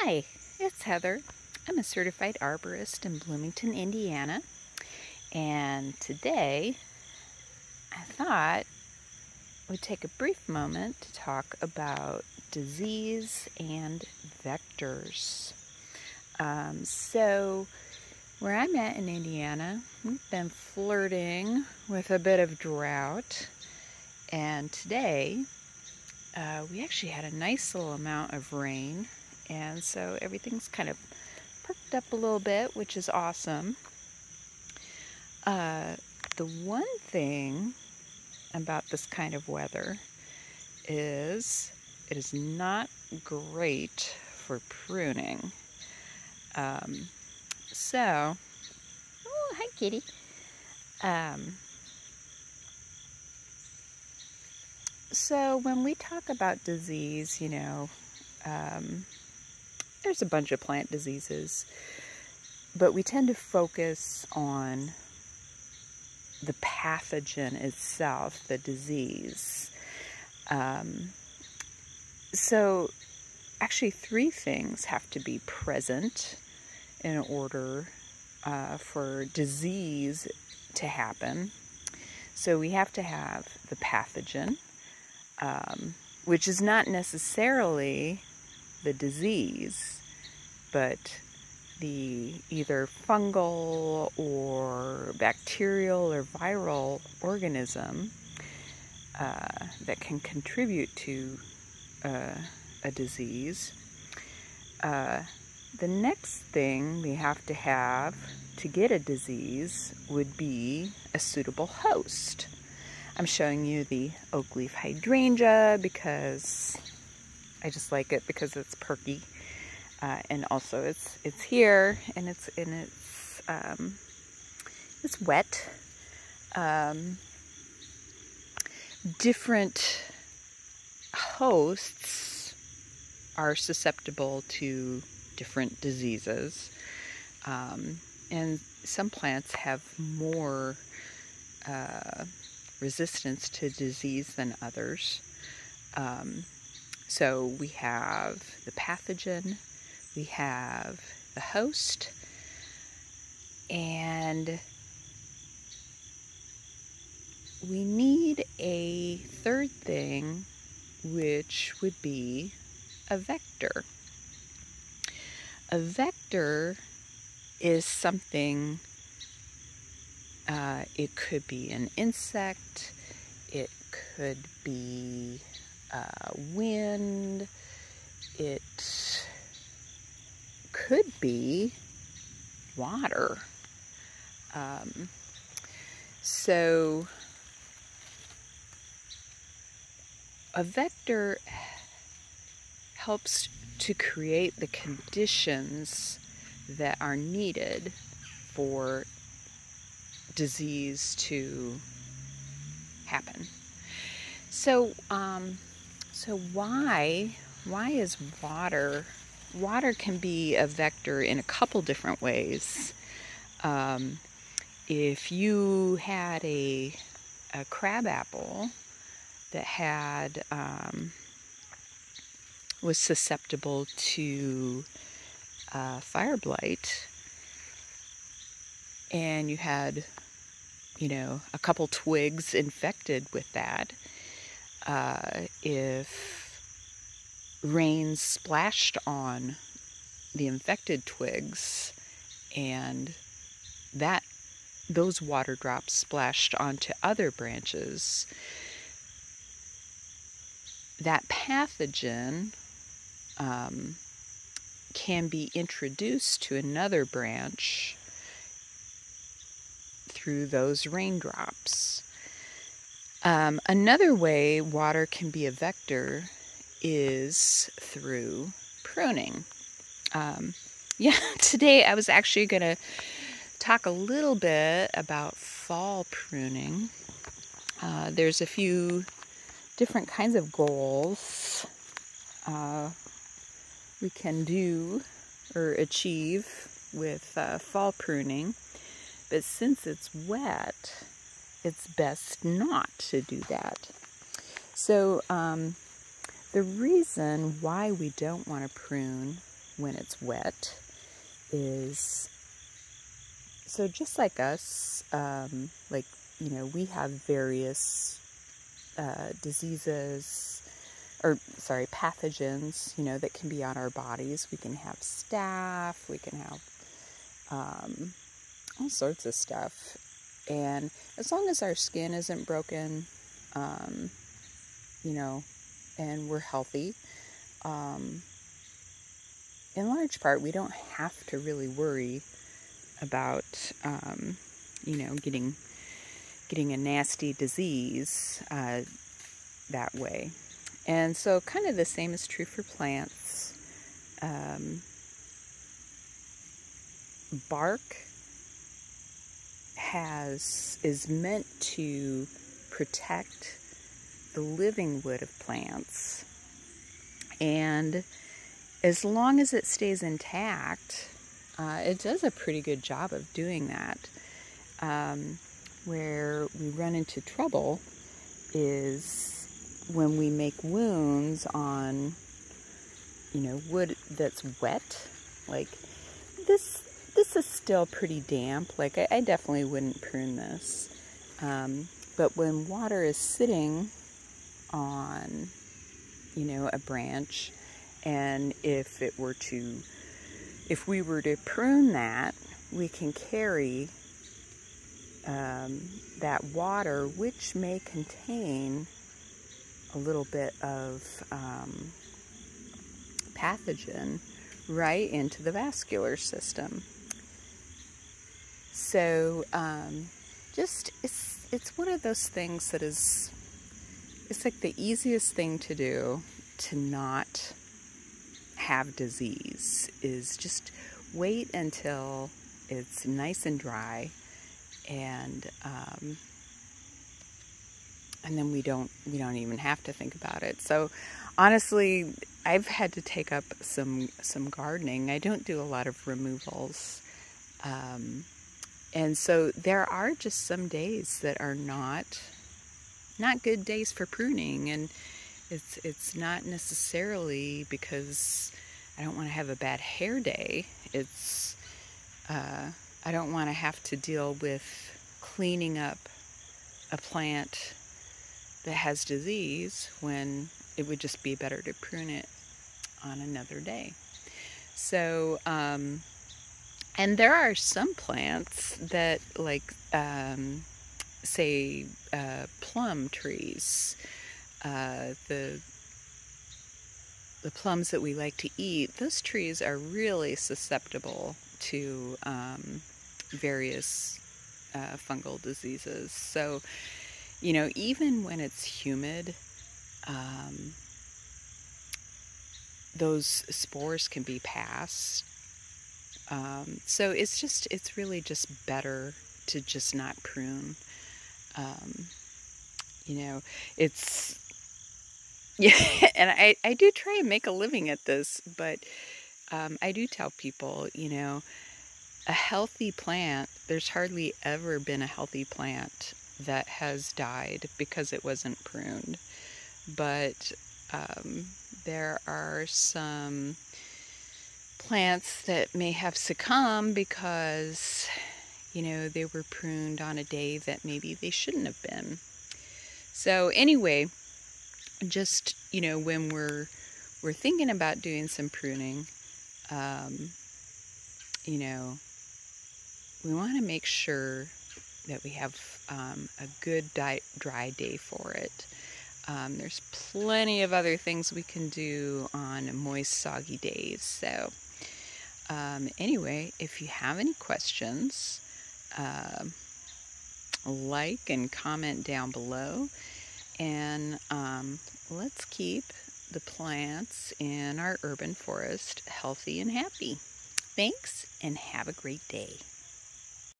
Hi, it's Heather. I'm a certified arborist in Bloomington, Indiana, and today I thought we'd take a brief moment to talk about disease and vectors. So where I'm at in Indiana, we've been flirting with a bit of drought, and today we actually had a nice little amount of rain, and so everything's kind of perked up a little bit, which is awesome. The one thing about this kind of weather is it is not great for pruning. Oh, hi, kitty. So when we talk about disease, there's a bunch of plant diseases, but we tend to focus on the pathogen itself, the disease. So actually 3 things have to be present in order for disease to happen. So we have to have the pathogen, which is not necessarily the disease, but the either fungal or bacterial or viral organism that can contribute to a disease. The next thing we have to get a disease would be a suitable host. I'm showing you the oak leaf hydrangea because I just like it because it's perky, and also it's here and it's wet. Different hosts are susceptible to different diseases, and some plants have more resistance to disease than others. So we have the pathogen, we have the host, and we need a third thing, which would be a vector. A vector is something, it could be an insect, it could be wind, it could be water. So a vector helps to create the conditions that are needed for disease to happen. So why is water? Water can be a vector in a couple different ways. If you had a crabapple that was susceptible to fire blight, and you had, a couple twigs infected with that, if rain splashed on the infected twigs and those water drops splashed onto other branches, that pathogen can be introduced to another branch through those raindrops. Another way water can be a vector is through pruning. Today I was actually going to talk a little bit about fall pruning. There's a few different kinds of goals we can do or achieve with fall pruning, but since it's wet, it's best not to do that. So the reason why we don't want to prune when it's wet is, so just like us, like, you know, we have various diseases, or sorry, pathogens, you know, that can be on our bodies. We can have staph, we can have all sorts of stuff. And as long as our skin isn't broken, you know, and we're healthy, in large part, we don't have to really worry about, you know, getting a nasty disease that way. And so kind of the same is true for plants. Bark is meant to protect the living wood of plants, and as long as it stays intact, it does a pretty good job of doing that. Where we run into trouble is when we make wounds on, you know, wood that's wet. Like this is still pretty damp. Like I definitely wouldn't prune this. But when water is sitting on, you know, a branch, and if we were to prune that, we can carry that water, which may contain a little bit of pathogen, right into the vascular system. So just it's one of those things that is, it's like the easiest thing to do to not have disease is just wait until it's nice and dry, and then we don't even have to think about it. So honestly, I've had to take up some gardening. I don't do a lot of removals, and so there are just some days that are not good days for pruning, and it's not necessarily because I don't want to have a bad hair day. It's I don't want to have to deal with cleaning up a plant that has disease when it would just be better to prune it on another day. So, and there are some plants that, like, say, plum trees, the plums that we like to eat, those trees are really susceptible to various fungal diseases. So, you know, even when it's humid, those spores can be passed. So it's really just better to just not prune. You know, yeah, and I do try and make a living at this, but I do tell people, you know, a healthy plant, there's hardly ever been a healthy plant that has died because it wasn't pruned. But there are some plants that may have succumbed because, you know, they were pruned on a day that maybe they shouldn't have been. So anyway, just, you know, when we're thinking about doing some pruning, you know, we want to make sure that we have a good dry day for it. There's plenty of other things we can do on moist, soggy days. So anyway, if you have any questions, like and comment down below, and let's keep the plants in our urban forest healthy and happy. Thanks, and have a great day.